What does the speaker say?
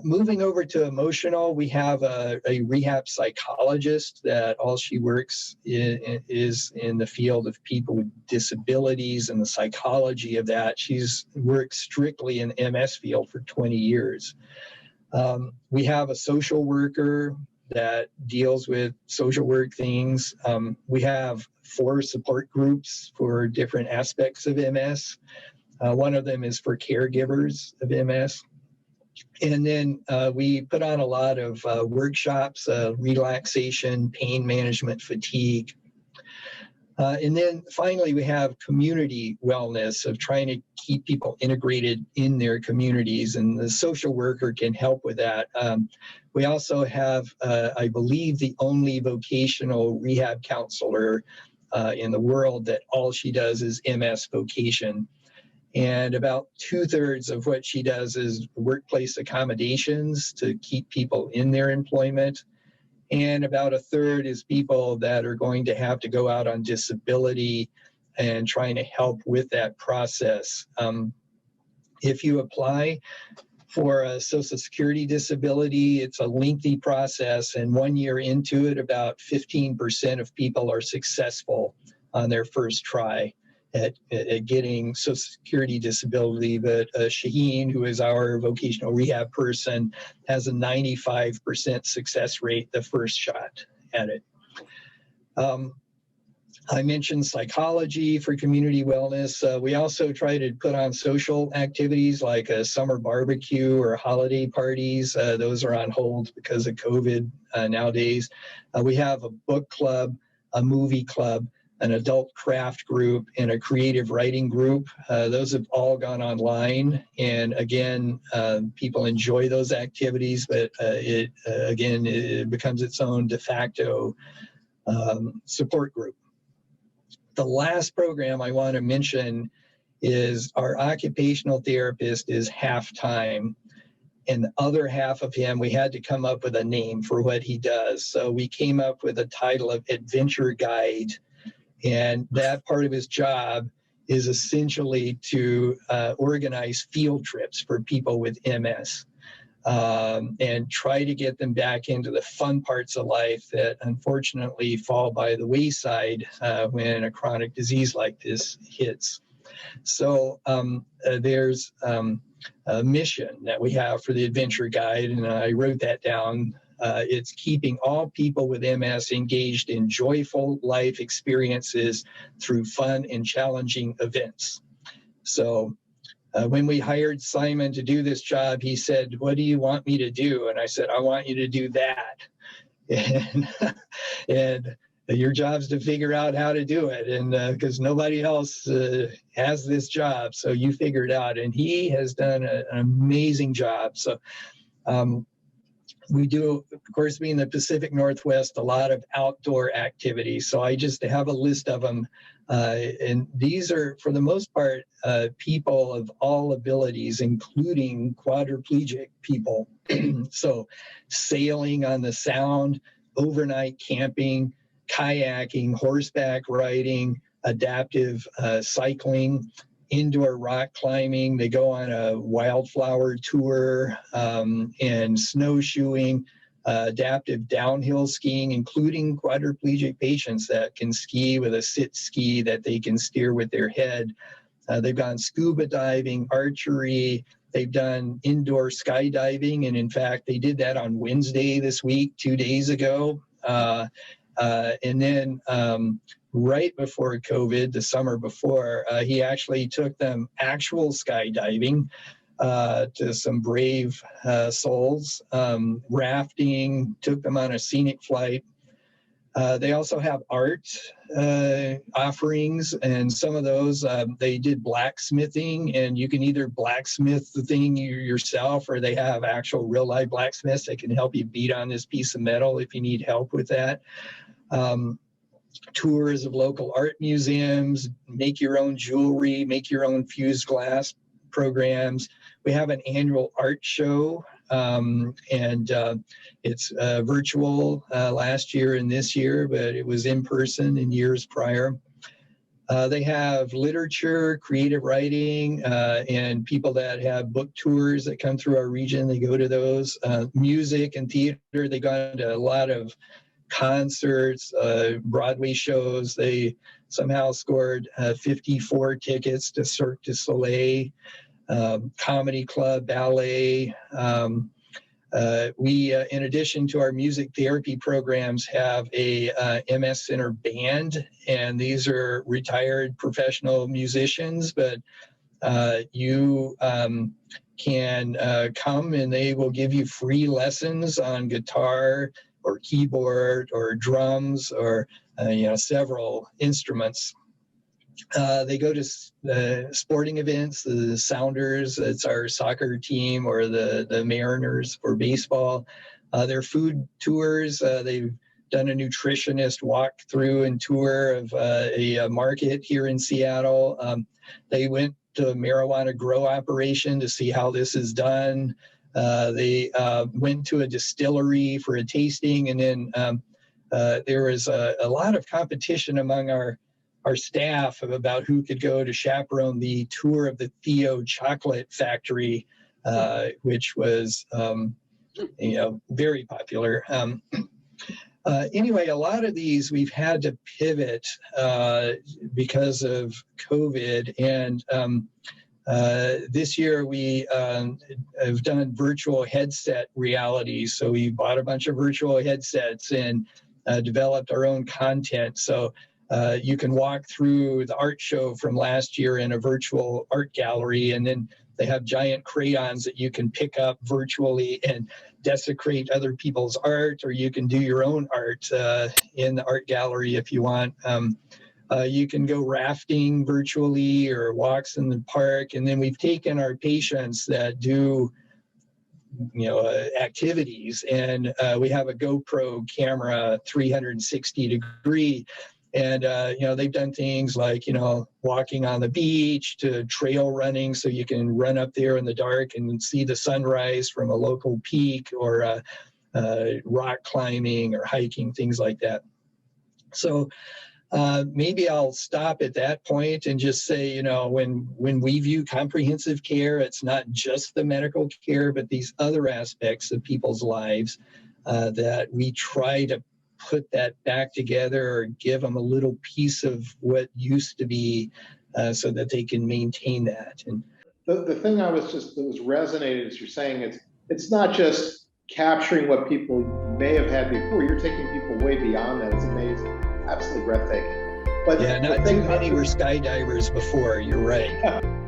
Moving over to emotional, we have a rehab psychologist that all she works is in the field of people with disabilities and the psychology of that. She's worked strictly in the MS field for 20 years. We have a social worker that deals with social work things. We have 4 support groups for different aspects of MS. One of them is for caregivers of MS. And then we put on a lot of workshops, relaxation, pain management, fatigue. And then finally, we have community wellness of trying to keep people integrated in their communities, and the social worker can help with that. We also have, I believe, the only vocational rehab counselor in the world that all she does is MS vocation. And about 2/3 of what she does is workplace accommodations to keep people in their employment. And about 1/3 is people that are going to have to go out on disability and trying to help with that process. If you apply for a Social Security disability, it's a lengthy process. And 1 year into it, about 15% of people are successful on their first try at getting Social Security disability. But Shaheen, who is our vocational rehab person, has a 95% success rate the first shot at it. I mentioned psychology for community wellness. We also try to put on social activities like a summer barbecue or holiday parties. Those are on hold because of COVID nowadays. We have a book club, a movie club, an adult craft group, and a creative writing group. Those have all gone online. And again, people enjoy those activities, but it becomes its own de facto support group. The last program I want to mention is our occupational therapist is half-time. And the other half of him, we had to come up with a name for what he does. So we came up with a title of Adventure Guide. And that part of his job is essentially to organize field trips for people with MS and try to get them back into the fun parts of life that unfortunately fall by the wayside when a chronic disease like this hits. So there's a mission that we have for the Adventure Guide, and I wrote that down. It's keeping all people with MS engaged in joyful life experiences through fun and challenging events. So when we hired Simon to do this job, he said, "What do you want me to do?" And I said, "I want you to do that." And your job's to figure out how to do it, and because nobody else has this job, so you figure it out. And he has done an amazing job. So we do, of course, being the Pacific Northwest, a lot of outdoor activities. So I just have a list of them. And these are, for the most part, people of all abilities, including quadriplegic people. So sailing on the Sound, overnight camping, kayaking, horseback riding, adaptive cycling, indoor rock climbing. They go on a wildflower tour and snowshoeing, adaptive downhill skiing, including quadriplegic patients that can ski with a sit ski that they can steer with their head. They've gone scuba diving, archery. They've done indoor skydiving. And in fact, they did that on Wednesday this week, 2 days ago. And then right before COVID, the summer before, he actually took them actual skydiving to some brave souls, rafting, took them on a scenic flight. They also have art offerings, and some of those, they did blacksmithing, and you can either blacksmith the thing yourself, or they have actual real-life blacksmiths that can help you beat on this piece of metal if you need help with that. Tours of local art museums, make your own jewelry, make your own fused glass programs. We have an annual art show, and it's virtual last year and this year, but it was in person in years prior. They have literature, creative writing, and people that have book tours that come through our region. They go to those. Music and theater, they go to a lot of concerts, Broadway shows. They somehow scored 54 tickets to Cirque du Soleil, comedy club, ballet. We, in addition to our music therapy programs, have a MS Center band, and these are retired professional musicians, but you can come and they will give you free lessons on guitar or keyboard or drums or several instruments. They go to sporting events, the Sounders, it's our soccer team, or the Mariners for baseball. Their food tours, they've done a nutritionist walkthrough and tour of a market here in Seattle. They went to a marijuana grow operation to see how this is done. They went to a distillery for a tasting, and then there was a lot of competition among our staff about who could go to chaperone the tour of the Theo chocolate factory, which was very popular. Anyway, a lot of these we've had to pivot because of COVID, and this year we have done virtual headset reality. So we bought a bunch of virtual headsets and developed our own content. So you can walk through the art show from last year in a virtual art gallery, and then they have giant crayons that you can pick up virtually and desecrate other people's art, or you can do your own art in the art gallery if you want. You can go rafting virtually or walks in the park, and then we've taken our patients that do activities, and we have a GoPro camera 360 degree. And, they've done things like, walking on the beach to trail running, so you can run up there in the dark and see the sunrise from a local peak, or rock climbing or hiking, things like that. So maybe I'll stop at that point and just say, when we view comprehensive care, it's not just the medical care, but these other aspects of people's lives that we try to put that back together, or give them a little piece of what used to be, so that they can maintain that. And the thing that was resonating is you're saying it's not just capturing what people may have had before. You're taking people way beyond that. It's amazing, absolutely breathtaking. But yeah, not too many were skydivers before. You're right.